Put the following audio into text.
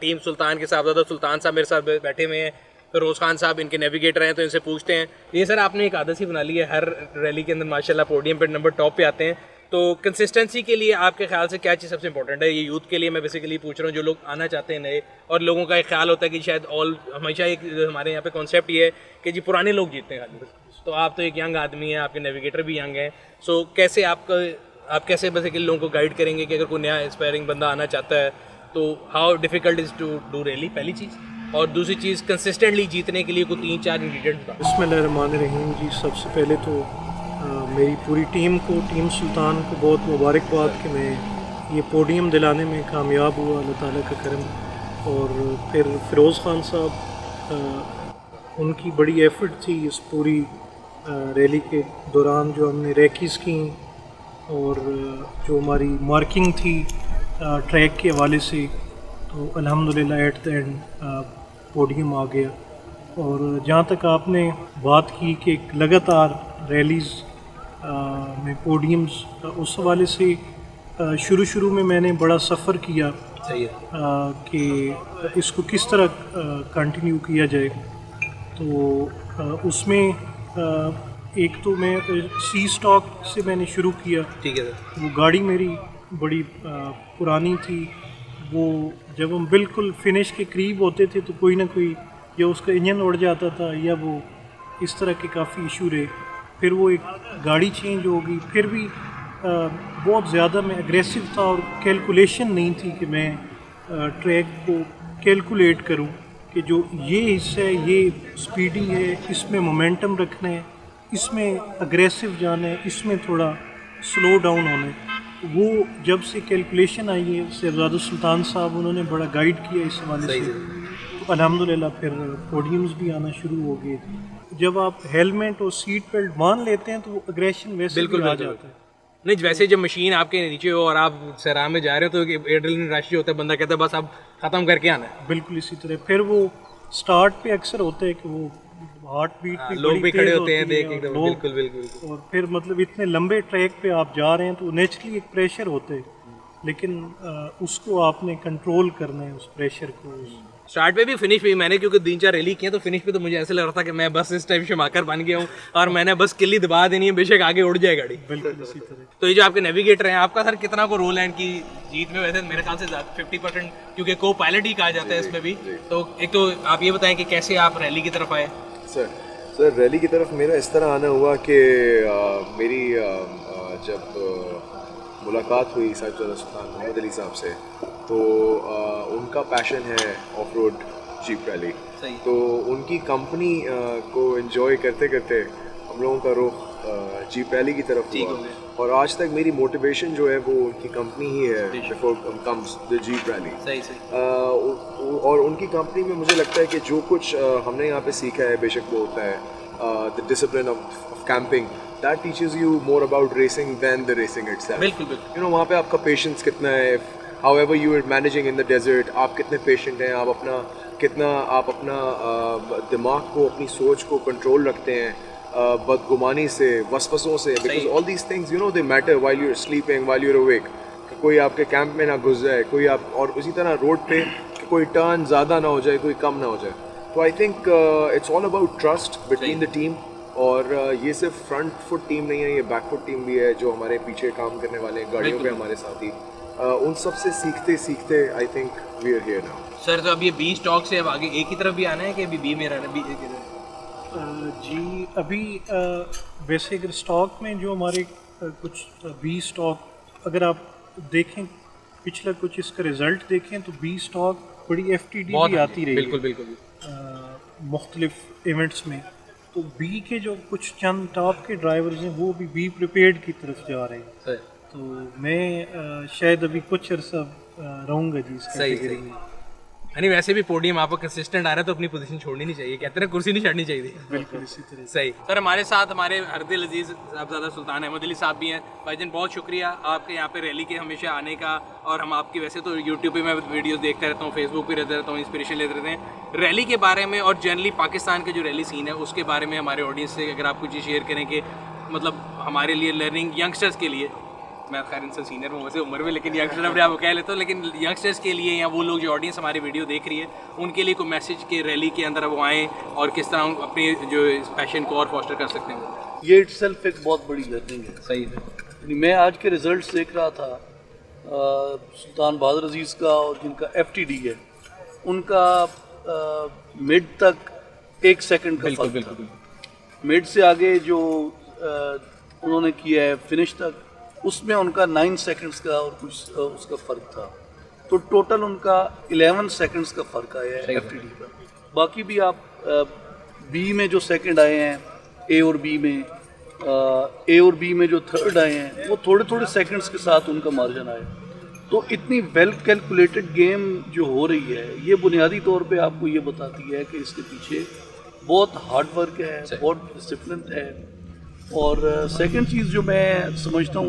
Team सुल्तान के साहबजादा सुल्तान साहब मेरे साथ बैठे हुए हैं, फिरोज़ खान साहब इनके नेविगेटर हैं, तो इनसे पूछते हैं। ये सर आपने एक आदत सी बना ली है, हर रैली के अंदर माशाल्लाह पोडियम पे नंबर टॉप पे आते हैं, तो कंसिस्टेंसी के लिए आपके ख्याल से क्या चीज़ सबसे इंपॉर्टेंट है? ये यूथ के लिए मैं बेसिकली पूछ रहा हूँ, जो लोग आना चाहते हैं नए, और लोगों का एक ख्याल होता है कि शायद हमेशा एक हमारे यहाँ पे कॉन्सेप्ट ये है कि जी पुराने लोग जीतते हैं खाली, तो आप तो एक यंग आदमी हैं, आपके नेविगेटर भी यंग हैं, सो कैसे आप कैसे बेसिकली लोगों को गाइड करेंगे कि अगर कोई नया इंस्पायरिंग बंदा आना चाहता है तो how difficult is to do rally, पहली चीज़, और दूसरी चीज़ कंसिस्टेंटली जीतने के लिए कोई 3-4 इंग्रेडिएंट्स बताओ। बिस्मिल्लाहिर्रहमानिर्रहीम जी, सबसे पहले तो मेरी पूरी टीम को, टीम सुल्तान को बहुत मुबारकबाद कि मैं ये पोडियम दिलाने में कामयाब हुआ, अल्लाह ताला का करम। और फिर फ़िरोज़ ख़ान साहब, उनकी बड़ी एफ़र्ट थी इस पूरी रैली के दौरान, जो हमने रैकीज़ की और जो हमारी मार्किंग थी ट्रैक के हवाले से, तो अल्हम्दुलिल्लाह एट द एंड पोडियम आ गया। और जहाँ तक आपने बात की कि लगातार रैलीज़ में पोडियम्स, उस हवाले से शुरू में मैंने बड़ा सफ़र किया कि इसको किस तरह कंटिन्यू किया जाए। तो उसमें एक तो मैं सी स्टॉक से मैंने शुरू किया। ठीक है सर। वो गाड़ी मेरी बड़ी पुरानी थी, वो जब हम बिल्कुल फिनिश के करीब होते थे तो कोई ना कोई या उसका इंजन उड़ जाता था या वो इस तरह के काफ़ी इशू रहे। फिर वो एक गाड़ी चेंज हो गई, फिर भी बहुत ज़्यादा मैं एग्रेसिव था और कैलकुलेशन नहीं थी कि मैं ट्रैक को कैलकुलेट करूं कि जो ये हिस्सा है ये स्पीडी है, इसमें मोमेंटम रखना है, इसमें अग्रेसिव जाना है, इसमें थोड़ा स्लो डाउन होना है। वो जब से कैलकुलेशन आई है शहजादा सुल्तान साहब, उन्होंने बड़ा गाइड किया इस हवाले से, तो अल्हम्दुलिल्लाह फिर पोडियम्स भी आना शुरू हो गए। जब आप हेलमेट और सीट बेल्ट बांध लेते हैं तो वो अग्रेशन वैसे बिल्कुल भी आ जाता है। नहीं, वैसे जब मशीन आपके नीचे हो और आप सराह में जा रहे हो तो एड्रेनलिन रश होता है, बंदा कहता है बस अब ख़त्म करके आना है। बिल्कुल इसी तरह फिर वो स्टार्ट पे अक्सर होता है कि वो हार्ट बीट भी लोग भी खड़े होते हैं देख और एकदम, लोग, बिल्कुल बिल्कुल। और फिर मतलब इतने लंबे ट्रैक पे आप जा रहे हैं तो नेचुरली एक प्रेशर होता है, लेकिन उसको आपने कंट्रोल करना है, उस प्रेशर को। स्टार्ट पे भी फिनिश पे भी मैंने क्योंकि 3-4 रैली की है, तो फिनिश पे तो मुझे ऐसे लग रहा था कि मैं बस इस टाइम शमाकर बन गया हूँ और मैंने बस किल्ली दबा देनी है, बेशक आगे उड़ जाए गाड़ी। बिल्कुल इसी तरह। तो ये जो आपके नेविगेटर हैं, आपका सर कितना को रोल है इनकी जीत में? वैसे मेरे ख्याल से 50%, क्योंकि को पायलट ही कहा जाता है इसमें भी। तो एक तो आप ये बताएं कि कैसे आप रैली की तरफ आए? सर रैली की तरफ मेरा इस तरह आना हुआ कि मेरी जब मुलाकात हुई साहिबजादा सुल्तान मोहम्मद अली साहब से, तो उनका पैशन है ऑफ रोड जीप रैली, तो उनकी कंपनी को एंजॉय करते करते हम लोगों का रुख जीप रैली की तरफ हुआ। और आज तक मेरी मोटिवेशन जो है वो उनकी कंपनी ही है, before comes the jeep rally. और उनकी कंपनी में मुझे लगता है कि जो कुछ हमने यहाँ पे सीखा है, बेशक वो होता है the discipline of camping, that teaches you more about racing than the racing itself. बिल्कुल। You know, वहाँ पे आपका पेशेंस कितना है, however you are managing in the desert, आप कितने पेशेंट हैं, आप अपना दिमाग को, अपनी सोच को कंट्रोल रखते हैं बदगुमानी से, वसवसों से, because all these things, you know, they matter while you're sleeping, while you're awake. कोई आपके कैंप में ना घुस जाए, कोई आप, और उसी तरह रोड पे कोई टर्न ज़्यादा ना हो जाए, कोई कम ना हो जाए। तो I think it's all about trust between the team. और ये सिर्फ फ्रंट फुट टीम नहीं है, ये बैक फुट टीम भी है, जो हमारे पीछे काम करने वाले हैं गाड़ियों पे हमारे साथी, उन सब से सीखते सीखते I think we are here now. Sir तो अब ये बी स्टॉक से अब आगे ए की तरफ भी आना है कि अभी बी में रहना? बी जी अभी वैसे अगर स्टॉक में जो हमारे कुछ बी स्टॉक अगर आप देखें, पिछला कुछ इसका रिज़ल्ट देखें तो बी स्टॉक बड़ी FTD भी आती रही। बिल्कुल मुख्तलिफ इवेंट्स में। तो बी के जो कुछ चंद टॉप के ड्राइवर्स हैं वो भी बी प्रिपेयर्ड की तरफ जा रहे हैं। तो मैं शायद अभी कुछ अर्सा रहूँगा जी इस कैटेगरी में। यानी वैसे भी पोडियम आपको कंसिस्टेंट आ रहा है तो अपनी पोजीशन छोड़नी नहीं चाहिए, कहते हैं कुर्सी नहीं छाड़नी चाहिए। बिल्कुल इसी तरह। सही। सर हमारे साथ हमारे अर्दिल अजीज़ साहबजादा सुल्तान अहमद अली साहब भी हैं। भाईजान बहुत शुक्रिया आपके यहाँ पे रैली के हमेशा आने का, और हम आपकी वैसे तो यूट्यूब पे मैं वीडियोस देखता रहता हूँ, फेसबुक पे रहता रहता हूँ, इंस्पिरेशन लेते रहते हैं रैली के बारे में, और जनरली पाकिस्तान के जो रैली सीन है उसके बारे में हमारे ऑडियंस से अगर आप कुछ शेयर करें कि मतलब हमारे लिए लर्निंग यंगस्टर्स के लिए मैं खैर इनसे सीनियर हूँ वैसे उम्र में, लेकिन यंगस्टर अपने आप को कह लेता हूँ, लेकिन यंगस्टर्स के लिए या वो लोग जो ऑडियंस हमारी वीडियो देख रही है उनके लिए कोई मैसेज के रैली के अंदर वो आएँ और किस तरह अपने जो पैशन को और फॉस्टर कर सकते हैं? ये इटसेल्फ एक बहुत बड़ी लर्निंग है। सही है। मैं आज के रिजल्ट्स देख रहा था, सुल्तान बहादुर अजीज़ का और जिनका FTD है उनका मिड तक 1 सेकंड का फर्क था। मिड से आगे जो उन्होंने किया है फिनिश तक, उसमें उनका 9 सेकंड्स का और कुछ उसका फ़र्क था। तो टोटल उनका 11 सेकंड्स का फ़र्क आया है FTD का। बाकी भी आप बी में जो सेकंड आए हैं, ए और बी में जो थर्ड आए हैं, वो थोड़े थोड़े सेकंड्स के साथ उनका मार्जिन आया। तो इतनी वेल कैलकुलेटेड गेम जो हो रही है, ये बुनियादी तौर पे आपको ये बताती है कि इसके पीछे बहुत हार्ड वर्क है, बहुत डिसिप्लिन है। और सेकंड चीज़ जो मैं समझता हूँ